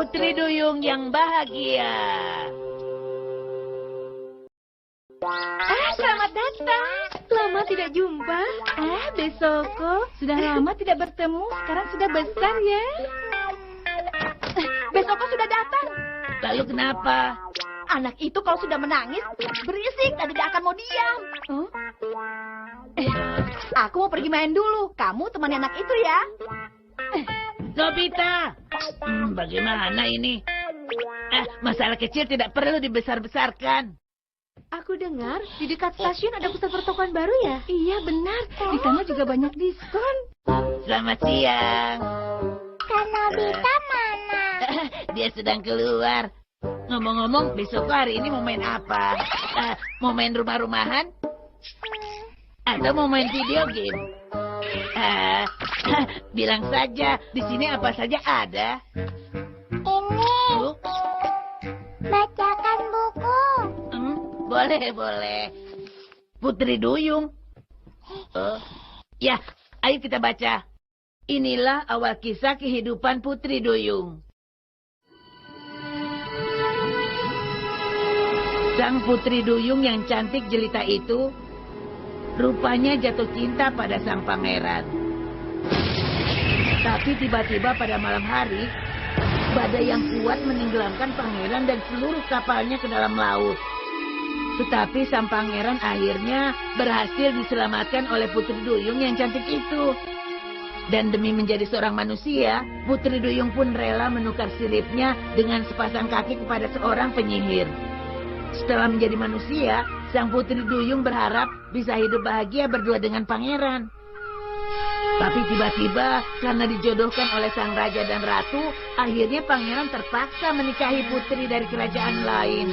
Putri Duyung yang bahagia. Selamat datang. Lama tidak jumpa. Besoko, sudah lama tidak bertemu. Sekarang sudah besar ya. Besoko sudah datang. Lalu kenapa? Anak itu kalau sudah menangis, berisik dan tidak akan mau diam. Aku mau pergi main dulu. Kamu temani anak itu ya. Nobita. Bagaimana ini? Masalah kecil tidak perlu dibesar-besarkan. Aku dengar di dekat stasiun ada pusat pertokoan baru ya? Iya benar, di sana juga banyak diskon. Selamat siang. Kak Nobita mana? Dia sedang keluar. Ngomong-ngomong, besok hari ini mau main apa? Mau main rumah-rumahan? Atau mau main video game? Bilang saja, di sini apa saja ada. Ini, bacakan buku. Boleh. Putri Duyung. Ya, ayo kita baca. Inilah awal kisah kehidupan Putri Duyung. Sang Putri Duyung yang cantik jelita itu, rupanya jatuh cinta pada sang pangeran. Tapi tiba-tiba pada malam hari, badai yang kuat menenggelamkan pangeran dan seluruh kapalnya ke dalam laut. Tetapi sang pangeran akhirnya berhasil diselamatkan oleh Putri Duyung yang cantik itu. Dan demi menjadi seorang manusia, Putri Duyung pun rela menukar siripnya dengan sepasang kaki kepada seorang penyihir. Setelah menjadi manusia, sang Putri Duyung berharap bisa hidup bahagia berdua dengan pangeran. Tapi tiba-tiba, karena dijodohkan oleh sang raja dan ratu, akhirnya pangeran terpaksa menikahi putri dari kerajaan lain.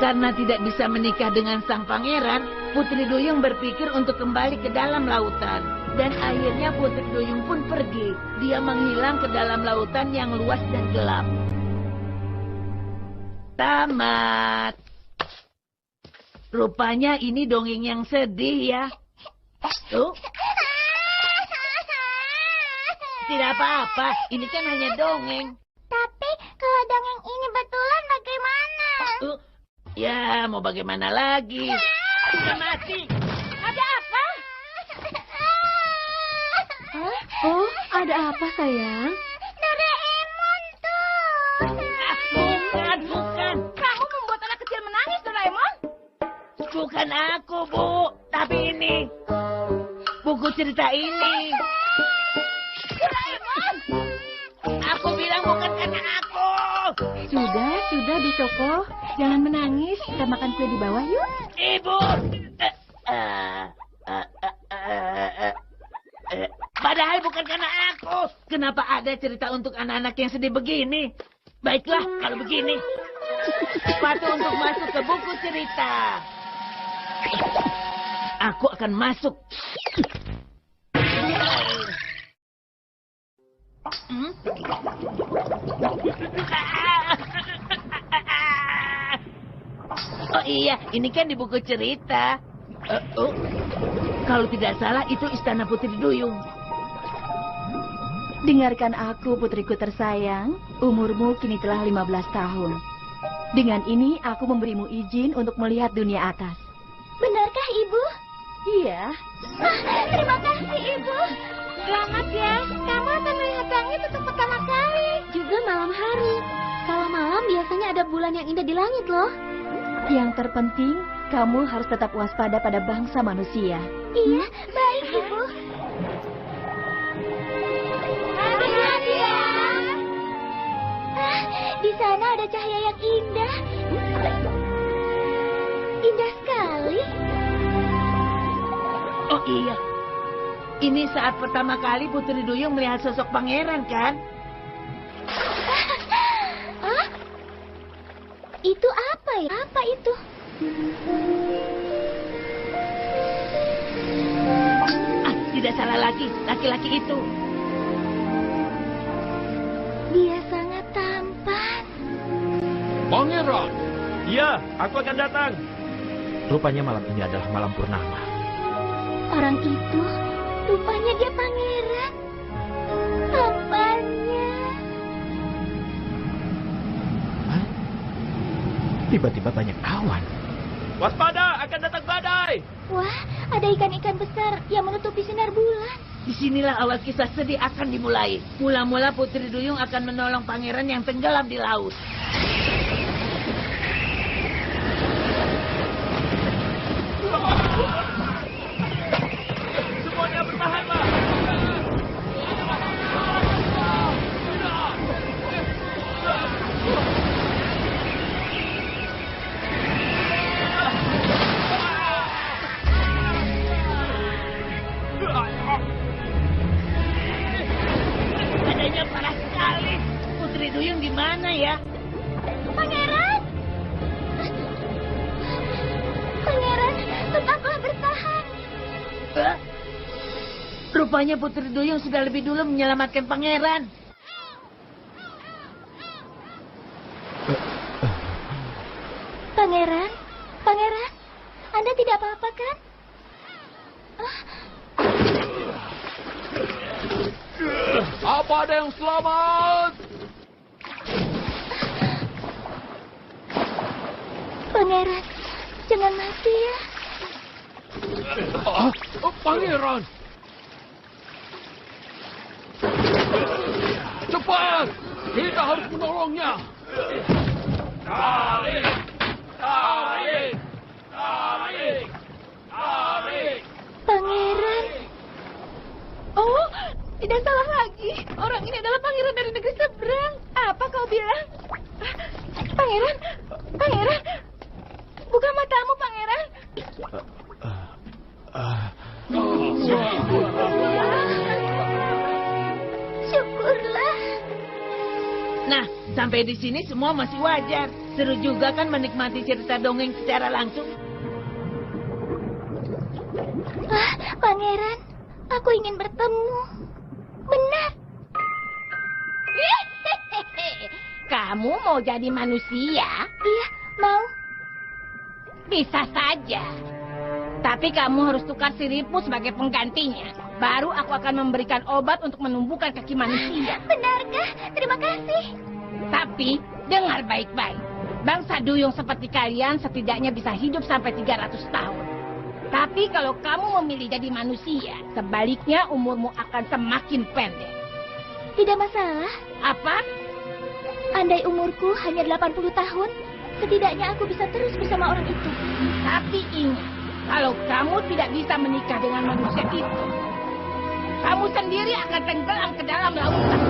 Karena tidak bisa menikah dengan sang pangeran, Putri Duyung berpikir untuk kembali ke dalam lautan. Dan akhirnya Putri Duyung pun pergi. Dia menghilang ke dalam lautan yang luas dan gelap. Tamat. Rupanya ini dongeng yang sedih ya. Tidak apa-apa, ini kan hanya dongeng. Tapi kalau dongeng ini betulan bagaimana? Ya, mau bagaimana lagi? Sudah mati. Ada apa? Ada apa sayang? Doraemon tuh. Bukan. Kamu membuat anak kecil menangis, Doraemon? Bukan aku, Bu. Tapi ini. Buku cerita ini. Doraemon! Aku bilang bukan karena aku. Sudah, Bisoko. Jangan menangis. Kita makan kue di bawah yuk. Ibu. Padahal bukan karena aku. Kenapa ada cerita untuk anak-anak yang sedih begini? Baiklah, kalau begini. Sepatu untuk masuk ke buku cerita. Aku akan masuk. Oh iya, ini kan di buku cerita. Kalau tidak salah itu istana Putri Duyung. Dengarkan aku, putriku tersayang. Umurmu kini telah 15 tahun. Dengan ini aku memberimu izin untuk melihat dunia atas. Benarkah Ibu? Iya. Terima kasih Ibu. Selamat ya. Kamu akan melihat langit untuk pertama kali. Juga malam hari. Kalau malam biasanya ada bulan yang indah di langit loh. Yang terpenting, kamu harus tetap waspada pada bangsa manusia. Iya, baik Ibu. Hati-hati ya. Di sana ada cahaya yang indah. Indah sekali. Oh iya. Ini saat pertama kali Putri Duyung melihat sosok pangeran, kan? Itu apa ya? Apa itu? Tidak salah lagi, laki-laki itu. Dia sangat tampan. Pangeran! Iya, aku akan datang. Rupanya malam ini adalah malam purnama. Orang itu, rupanya dia pangeran. Tampannya. tiba-tiba banyak awan. Waspada, akan datang badai. Wah, ada ikan-ikan besar yang menutupi sinar bulan. Disinilah awal kisah sedih akan dimulai. Mula-mula Putri Duyung akan menolong pangeran yang tenggelam di laut. Semuanya bertahanlah. Badannya parah sekali. Putri Duyung di mana ya? Pangeran! Pangeran, tetaplah bertahan. Rupanya Putri Duyung sudah lebih dulu menyelamatkan pangeran. Pangeran, Pangeran, Anda tidak apa-apa kan? Apa ada yang selamat? Pangeran, jangan mati ya. Pangeran! Cepat! Kita harus menolongnya! Tarik! Tarik! Tarik! Tarik! Pangeran. Oh, tidak salah lagi. Orang ini adalah pangeran dari negeri seberang. Apa kau bilang? Pangeran, Pangeran. Buka matamu, Pangeran. Syukurlah. Nah, sampai di sini semua masih wajar. Seru juga kan menikmati cerita dongeng secara langsung. Pangeran, aku ingin bertemu. Benar. Kamu mau jadi manusia? Iya, mau. Bisa saja. Tapi kamu harus tukar siripmu sebagai penggantinya. Baru aku akan memberikan obat untuk menumbuhkan kaki manusia. Benarkah? Terima kasih. Tapi, dengar baik-baik. Bangsa duyung seperti kalian setidaknya bisa hidup sampai 300 tahun. Tapi kalau kamu memilih jadi manusia, sebaliknya umurmu akan semakin pendek. Tidak masalah. Apa? Andai umurku hanya 80 tahun, setidaknya aku bisa terus bersama orang itu. Tapi ingat, kalau kamu tidak bisa menikah dengan manusia itu, kamu sendiri akan tenggelam ke dalam lautan.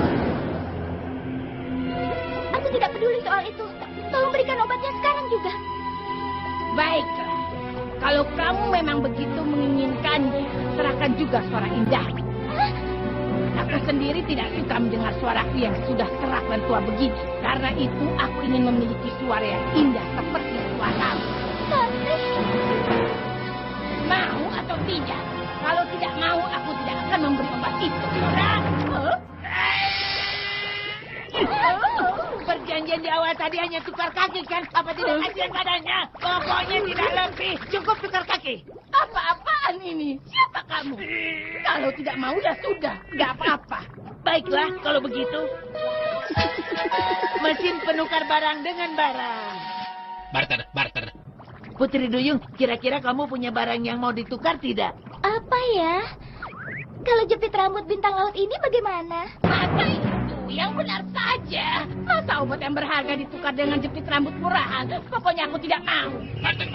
Aku tidak peduli soal itu. Tolong berikan obatnya sekarang juga. Baiklah, kalau kamu memang begitu menginginkannya, serahkan juga suara indah. Aku sendiri tidak suka mendengar suaraku yang sudah serak dan tua begini. Karena itu aku ingin memiliki suara yang indah seperti suaramu. Tapi Mau atau tidak? Kalau tidak mau, aku tidak akan memberi obat itu. Perjanjian di awal tadi hanya tukar kaki kan? Apa tidak kasihan badannya? Pokoknya tidak lebih. Cukup tukar kaki. Apa-apaan ini? Siapa kamu? Kalau tidak mau ya sudah, nggak apa-apa. Baiklah, kalau begitu. Mesin penukar barang dengan barang. Barter. Putri Duyung, kira-kira kamu punya barang yang mau ditukar tidak? apa ya? Kalau jepit rambut bintang laut ini bagaimana? Apa itu? Yang benar saja. Masa obat yang berharga ditukar dengan jepit rambut murahan? Pokoknya aku tidak mau. Barter.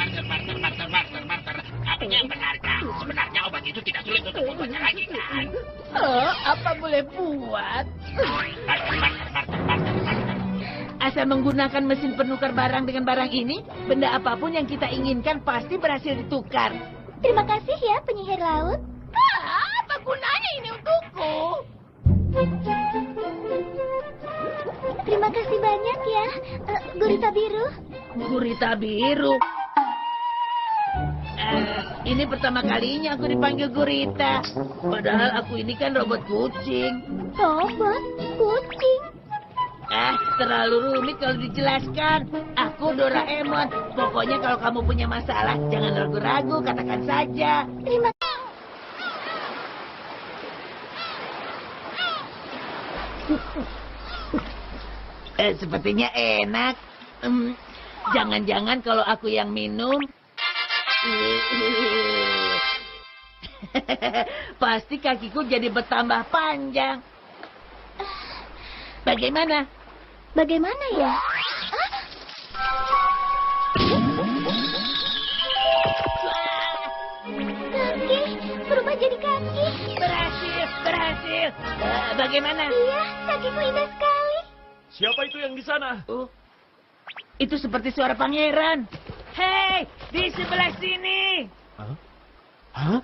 Apa yang berharga? Sebenarnya obat itu tidak sulit untuk membuatnya lagi, kan? Apa boleh buat? Barter. Asal menggunakan mesin penukar barang dengan barang ini, benda apapun yang kita inginkan pasti berhasil ditukar. Terima kasih ya, penyihir laut. Apa gunanya ini untukku? Terima kasih banyak ya, gurita biru. Gurita biru. Ini pertama kalinya aku dipanggil gurita. Padahal aku ini kan robot kucing. Robot kucing. Terlalu rumit kalau dijelaskan. Aku Doraemon. Pokoknya kalau kamu punya masalah, jangan ragu-ragu, katakan saja. Terima Sepertinya enak. Jangan-jangan kalau aku yang minum... Pasti kakiku jadi bertambah panjang. Bagaimana? Bagaimana ya? Kaki, berubah jadi kaki. Berhasil. Bagaimana? Iya, kakiku indah sekali. Siapa itu yang di sana? Itu seperti suara pangeran. Hei, di sebelah sini. Hah? Hah?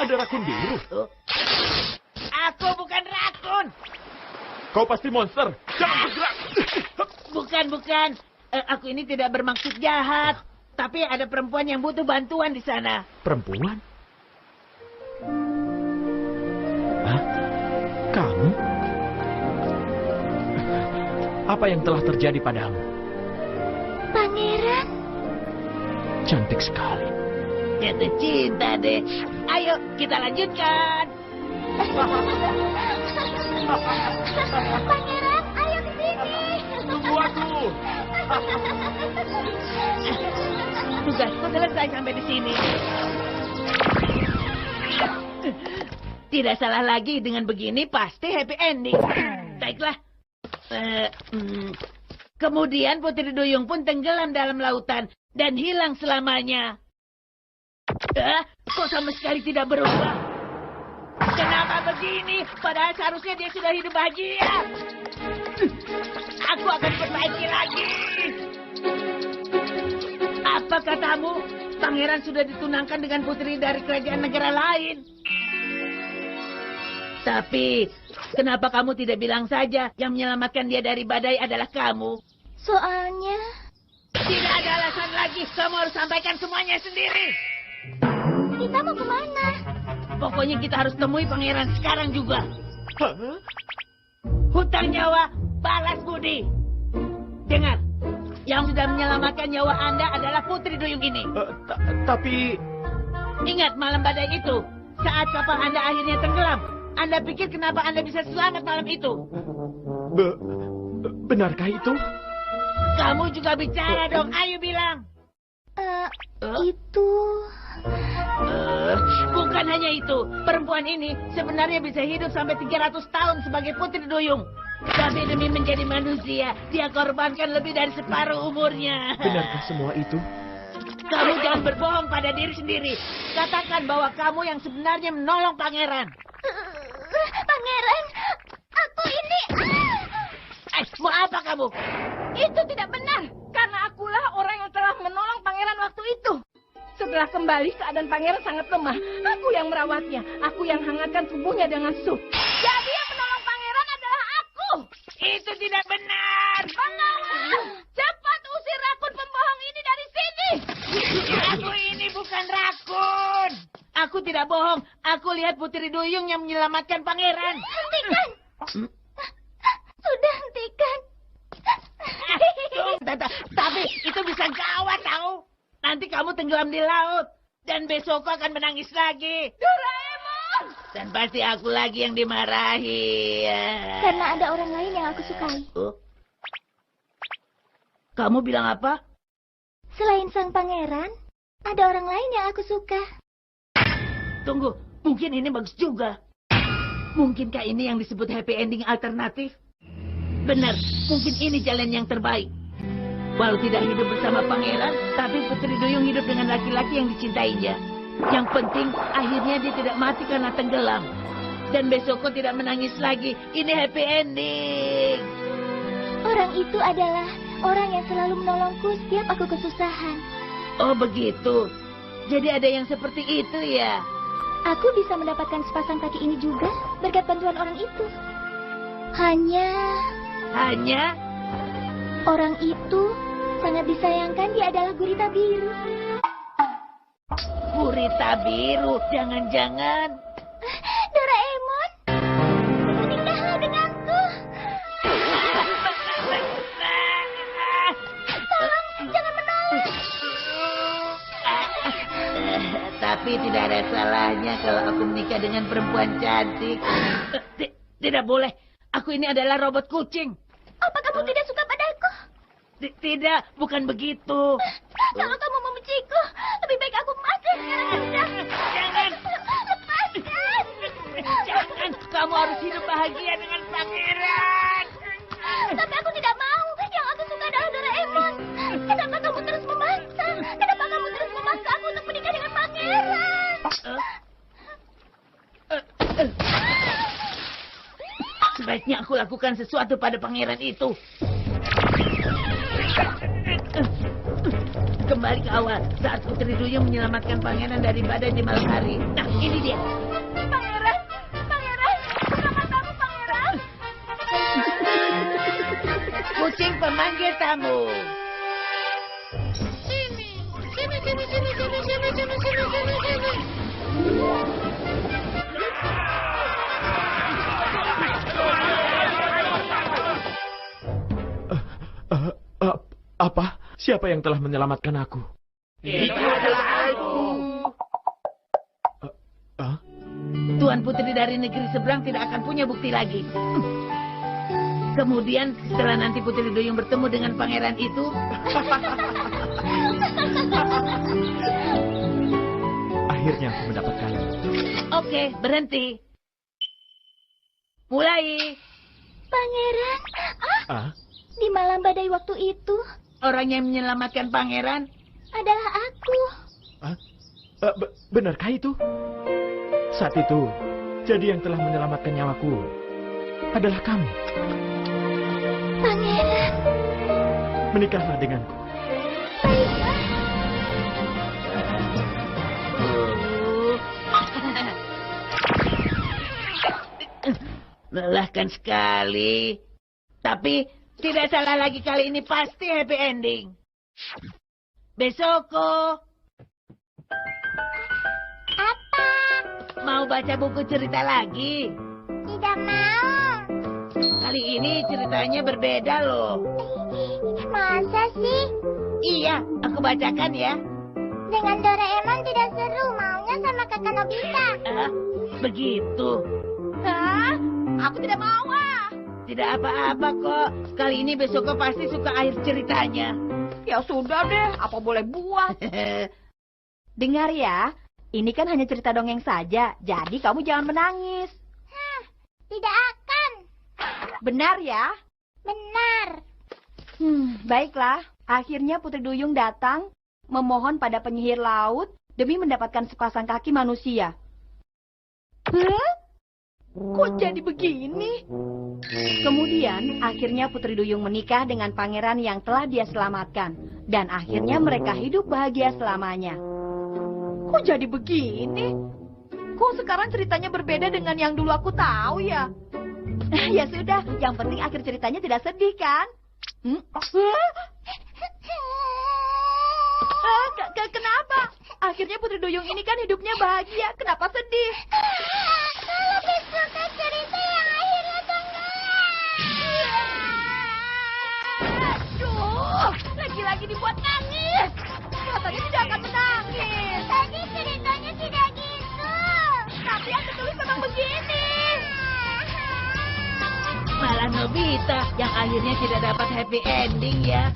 Ada rakun biru. Aku bukan rakun. Kau pasti monster. Jangan bergerak. Bukan. Aku ini tidak bermaksud jahat. Tapi ada perempuan yang butuh bantuan di sana. Perempuan? Hah? Kamu? Apa yang telah terjadi padamu? Pangeran. Cantik sekali. Jatuh cinta deh. Ayo, kita lanjutkan. Pangeran, ayo ke sini. Tunggu aku. Tugasku selesai sampai di sini. Tidak salah lagi, dengan begini pasti happy ending. Baiklah. Kemudian Putri Duyung pun tenggelam dalam lautan dan hilang selamanya. Kok sama sekali tidak berubah? Kenapa begini? Padahal seharusnya dia sudah hidup bahagia. Aku akan perbaiki lagi. Apa katamu? Pangeran sudah ditunangkan dengan putri dari kerajaan negara lain. Tapi, kenapa kamu tidak bilang saja yang menyelamatkan dia dari badai adalah kamu? Soalnya... Tidak ada alasan lagi. Kamu harus sampaikan semuanya sendiri. Kita mau kemana? Pokoknya kita harus temui pangeran sekarang juga. Hutang nyawa, balas budi. Dengar, yang sudah menyelamatkan nyawa Anda adalah Putri Duyung ini. Tapi... Ingat malam badai itu, saat kapal Anda akhirnya tenggelam. Anda pikir kenapa Anda bisa selamat malam itu? Benarkah itu? Kamu juga bicara dong, ayo bilang. Itu... Bukan hanya itu, perempuan ini sebenarnya bisa hidup sampai 300 tahun sebagai Putri Duyung. Tapi demi menjadi manusia, dia korbankan lebih dari separuh umurnya. Benarkah semua itu? Kamu jangan berbohong pada diri sendiri. Katakan bahwa kamu yang sebenarnya menolong pangeran. Pangeran, aku ini... Mau apa kamu? Itu tidak benar, karena akulah orang yang telah menolong pangeran waktu itu. Setelah kembali, keadaan pangeran sangat lemah. Aku yang merawatnya. Aku yang hangatkan tubuhnya dengan sup. Jadi yang menolong pangeran adalah aku. Itu tidak benar. Pengawal, cepat usir rakun pembohong ini dari sini. Aku ini bukan rakun. Aku tidak bohong. Aku lihat Putri Duyung yang menyelamatkan pangeran. Hentikan! Sudah hentikan. Tapi itu bisa gawat tahu. Nanti kamu tenggelam di laut. Dan besok akan menangis lagi. Doraemon! Dan pasti aku lagi yang dimarahi. Karena ada orang lain yang aku sukai. Kamu bilang apa? Selain sang pangeran, ada orang lain yang aku suka. Tunggu, mungkin ini bagus juga. Mungkinkah ini yang disebut happy ending alternatif? Benar, mungkin ini jalan yang terbaik. Walau tidak hidup bersama pangeran, tapi Putri Duyung hidup dengan laki-laki yang dicintainya. Yang penting, akhirnya dia tidak mati karena tenggelam. Dan besokku tidak menangis lagi. Ini happy ending. Orang itu adalah orang yang selalu menolongku setiap aku kesusahan. Oh begitu. Jadi ada yang seperti itu ya? Aku bisa mendapatkan sepasang kaki ini juga berkat bantuan orang itu. Hanya orang itu sangat disayangkan, dia adalah gurita biru. Gurita biru, jangan-jangan. Doraemon, menikahlah denganku. Tolong, jangan menolak. Tapi tidak ada salahnya kalau aku menikah dengan perempuan cantik. Tidak boleh. Aku ini adalah robot kucing. Apa kamu tidak suka padaku? Tidak, bukan begitu. Kalau kamu membenciku, lebih baik aku mati sekarang juga. Jangan. Lepaskan. Jangan, kamu harus hidup bahagia dengan pangeran. Tapi aku tidak mau. Yang aku suka adalah Doraemon. Kenapa kamu terus memaksa? Kenapa kamu terus memaksa aku untuk menikah dengan pangeran? Sebaiknya aku lakukan sesuatu pada pangeran itu. Kembali ke awal, saat Putri Duyung menyelamatkan pangeran dari badai di malam hari. Nah, ini dia. Pangeran, pangeran, selamat kamu pangeran. Kucing pemanggil tamu. Apa? Siapa yang telah menyelamatkan aku? Itu adalah aku. Tuan Putri dari negeri seberang tidak akan punya bukti lagi. Kemudian setelah nanti Putri Duyung bertemu dengan pangeran itu, Akhirnya aku mendapatkannya. oke, berhenti. Mulai. Pangeran, Ah? di malam badai waktu itu Orang yang menyelamatkan pangeran. adalah aku. Benarkah itu? Saat itu, jadi yang telah menyelamatkan nyawaku adalah kamu. Pangeran, Menikahlah denganku. baiklah. Melelahkan sekali. Tapi tidak salah lagi kali ini pasti happy ending. Besoko, Apa? mau baca buku cerita lagi? Tidak mau. Kali ini ceritanya berbeda loh. Masa sih? Iya, aku bacakan ya. Dengan Doraemon tidak seru, maunya sama kakak Nobita. Ah, begitu. Hah? Aku tidak mau ah. Tidak apa-apa kok. Kali ini Besoko pasti suka akhir ceritanya. Ya sudah deh, apa boleh buat. Dengar ya, ini kan hanya cerita dongeng saja, jadi kamu jangan menangis. Tidak akan. Benar ya? Benar. Baiklah. Akhirnya Putri Duyung datang, memohon pada penyihir laut demi mendapatkan sepasang kaki manusia. Kok jadi begini? Kemudian, akhirnya Putri Duyung menikah dengan pangeran yang telah dia selamatkan. Dan akhirnya mereka hidup bahagia selamanya. Kok jadi begini? Kok sekarang ceritanya berbeda dengan yang dulu aku tahu ya? Ya sudah, yang penting akhir ceritanya tidak sedih kan? Kenapa? Akhirnya Putri Duyung ini kan hidupnya bahagia. Kenapa sedih? Lebih suka cerita yang akhirnya tenggelam. Aduh, lagi-lagi dibuat nangis. Katanya tidak akan menangis. Tadi ceritanya tidak gitu. Tapi yang ditulis memang begini. Malah Nobita yang akhirnya tidak dapat happy ending ya.